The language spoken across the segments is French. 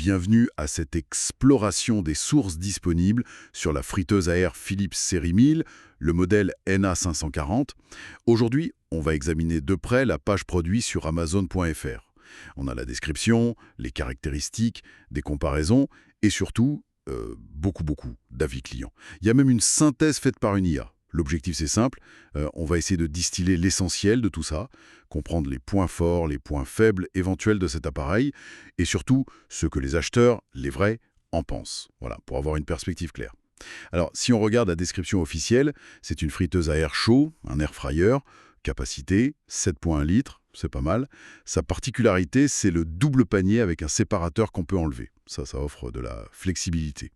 bienvenue à cette exploration des sources disponibles sur la friteuse à air Philips série 1000, le modèle NA540. Aujourd'hui, on va examiner de près la page produit sur Amazon.fr. On a la description, les caractéristiques, des comparaisons et surtout, beaucoup d'avis clients. Il y a même une synthèse faite par une IA. L'objectif, c'est simple, on va essayer de distiller l'essentiel de tout ça, comprendre les points forts, les points faibles éventuels de cet appareil, et surtout ce que les acheteurs, les vrais, en pensent. Voilà, pour avoir une perspective claire. Alors, si on regarde la description officielle, c'est une friteuse à air chaud, un air fryer, capacité 7,1 litres, c'est pas mal. Sa particularité, c'est le double panier avec un séparateur qu'on peut enlever. Ça offre de la flexibilité.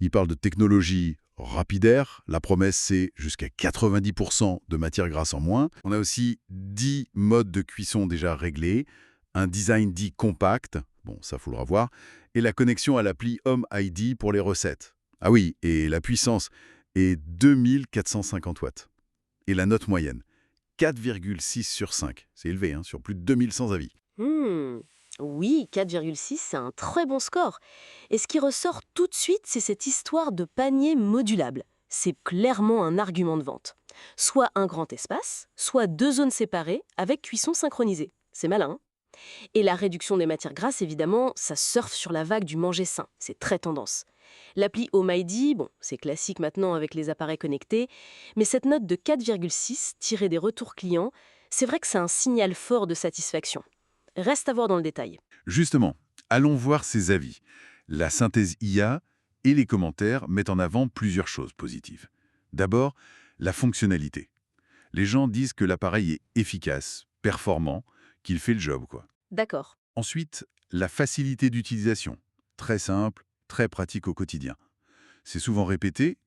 Il parle de technologie Rapidair, la promesse c'est jusqu'à 90% de matière grasse en moins. On a aussi 10 modes de cuisson déjà réglés, un design dit compact, bon ça faudra voir, et la connexion à l'appli Home ID pour les recettes. Ah oui, et la puissance est 2450 watts. Et la note moyenne, 4,6 sur 5. C'est élevé, hein, sur plus de 2100 avis. Oui, 4,6, c'est un très bon score. Et ce qui ressort tout de suite, c'est cette histoire de panier modulable. C'est clairement un argument de vente. Soit un grand espace, soit deux zones séparées avec cuisson synchronisée. C'est malin, hein? Et la réduction des matières grasses, évidemment, ça surfe sur la vague du manger sain. C'est très tendance. L'appli Home ID, bon, c'est classique maintenant avec les appareils connectés, mais cette note de 4,6 tirée des retours clients, c'est vrai que c'est un signal fort de satisfaction. Reste à voir dans le détail. Justement, allons voir ces avis. La synthèse IA et les commentaires mettent en avant plusieurs choses positives. D'abord, la fonctionnalité. Les gens disent que l'appareil est efficace, performant, qu'il fait le job, quoi. D'accord. Ensuite, la facilité d'utilisation. Très simple, très pratique au quotidien. C'est souvent répété.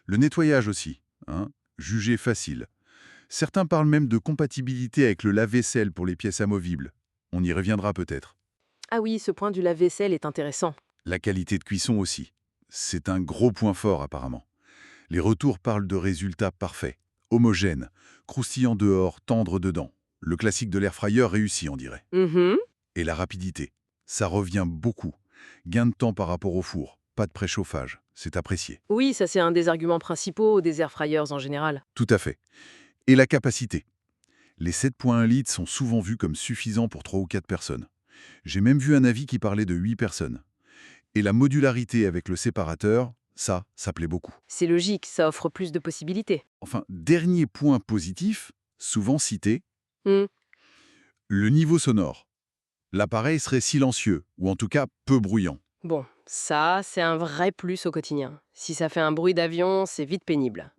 Le nettoyage aussi, hein, jugé facile. Certains parlent même de compatibilité avec le lave-vaisselle pour les pièces amovibles. On y reviendra peut-être. Ah oui, ce point du lave-vaisselle est intéressant. La qualité de cuisson aussi. C'est un gros point fort apparemment. Les retours parlent de résultats parfaits, homogènes, croustillants dehors, tendres dedans. Le classique de l'air fryer réussi, on dirait. Mhm. Et la rapidité. Ça revient beaucoup. Gain de temps par rapport au four. Pas de préchauffage. C'est apprécié. Oui, ça c'est un des arguments principaux des air fryers en général. Tout à fait. Et la capacité. Les 7,1 litres sont souvent vus comme suffisants pour 3 ou 4 personnes. J'ai même vu un avis qui parlait de 8 personnes. Et la modularité avec le séparateur, ça plaît beaucoup. C'est logique, ça offre plus de possibilités. Enfin, dernier point positif, souvent cité, Hmm. le niveau sonore. L'appareil serait silencieux, ou en tout cas peu bruyant. Bon, ça c'est un vrai plus au quotidien. Si ça fait un bruit d'avion, c'est vite pénible.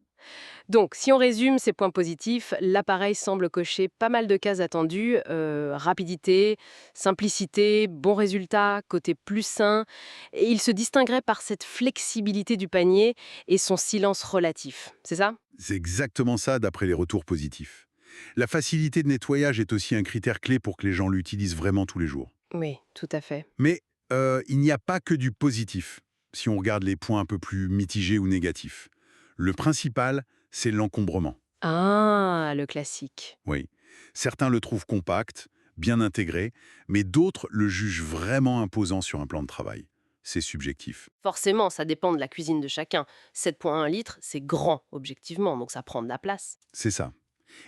Donc, si on résume ces points positifs, l'appareil semble cocher pas mal de cases attendues. Rapidité, simplicité, bon résultat, côté plus sain. Et il se distinguerait par cette flexibilité du panier et son silence relatif. C'est ça? C'est exactement ça d'après les retours positifs. La facilité de nettoyage est aussi un critère clé pour que les gens l'utilisent vraiment tous les jours. Oui, tout à fait. Mais il n'y a pas que du positif, si on regarde les points un peu plus mitigés ou négatifs. Le principal, c'est l'encombrement. Ah, le classique. Oui. Certains le trouvent compact, bien intégré, mais d'autres le jugent vraiment imposant sur un plan de travail. C'est subjectif. Forcément, ça dépend de la cuisine de chacun. 7,1 litres, c'est grand, objectivement, donc ça prend de la place. C'est ça.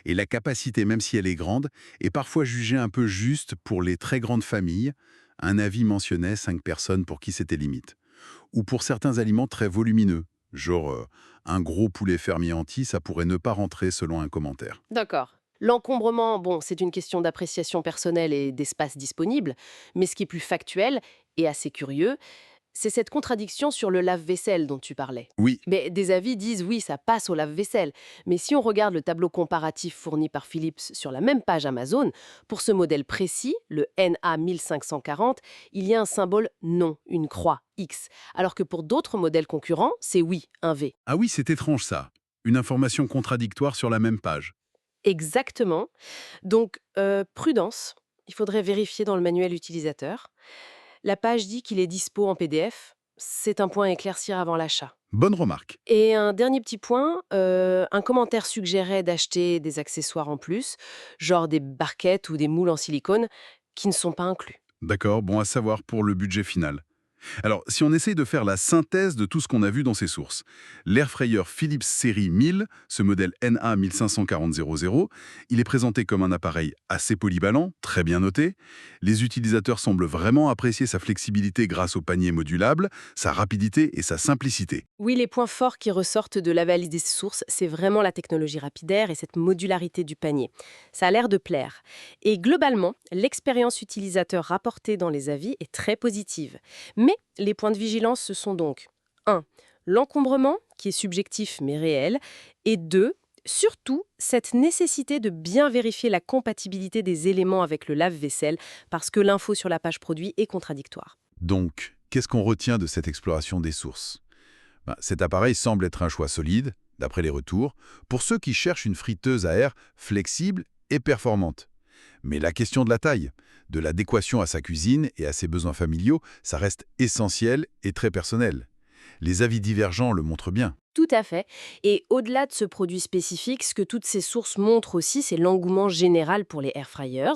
Et la capacité, même si elle est grande, est parfois jugée un peu juste pour les très grandes familles. Un avis mentionnait 5 personnes pour qui c'était limite. Ou pour certains aliments très volumineux, genre un gros poulet fermier entier, ça pourrait ne pas rentrer selon un commentaire. D'accord. L'encombrement, bon, c'est une question d'appréciation personnelle et d'espace disponible, mais ce qui est plus factuel et assez curieux, c'est cette contradiction sur le lave-vaisselle dont tu parlais. Oui, Mais des avis disent oui, ça passe au lave-vaisselle. Mais si on regarde le tableau comparatif fourni par Philips sur la même page Amazon, pour ce modèle précis, le NA1540, il y a un symbole non, une croix, X. Alors que pour d'autres modèles concurrents, c'est oui, un V. ah oui, c'est étrange ça. Une information contradictoire sur la même page. Exactement. Donc, prudence, il faudrait vérifier dans le manuel utilisateur. La page dit qu'il est dispo en PDF. C'est un point à éclaircir avant l'achat. Bonne remarque. Et un dernier petit point, un commentaire suggérait d'acheter des accessoires en plus, genre des barquettes ou des moules en silicone, qui ne sont pas inclus. D'accord, bon à savoir pour le budget final. Alors, si on essaye de faire la synthèse de tout ce qu'on a vu dans ces sources, l'airfryer Philips série 1000, ce modèle NA 154000, il est présenté comme un appareil assez polyvalent, très bien noté. Les utilisateurs semblent vraiment apprécier sa flexibilité grâce au panier modulable, sa rapidité et sa simplicité. Oui, les points forts qui ressortent de l'analyse des sources, c'est vraiment la technologie rapidaire et cette modularité du panier. Ça a l'air de plaire. Et globalement, l'expérience utilisateur rapportée dans les avis est très positive. Mais les points de vigilance, ce sont donc 1. L'encombrement, qui est subjectif mais réel, et 2. Surtout, cette nécessité de bien vérifier la compatibilité des éléments avec le lave-vaisselle, parce que l'info sur la page produit est contradictoire. Donc, qu'est-ce qu'on retient de cette exploration des sources? Cet appareil semble être un choix solide, d'après les retours, pour ceux qui cherchent une friteuse à air flexible et performante. Mais la question de la taille, de l'adéquation à sa cuisine et à ses besoins familiaux, ça reste essentiel et très personnel. Les avis divergents le montrent bien. Tout à fait. Et au-delà de ce produit spécifique, ce que toutes ces sources montrent aussi, c'est l'engouement général pour les air fryers.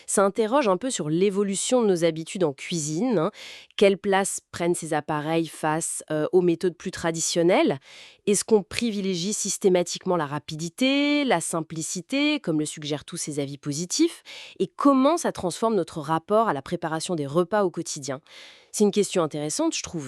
Ça interroge un peu sur l'évolution de nos habitudes en cuisine, hein. Quelle place prennent ces appareils face aux méthodes plus traditionnelles? Est-ce qu'on privilégie systématiquement la rapidité, la simplicité, comme le suggèrent tous ces avis positifs? Et comment ça transforme notre rapport à la préparation des repas au quotidien? C'est une question intéressante, je trouve.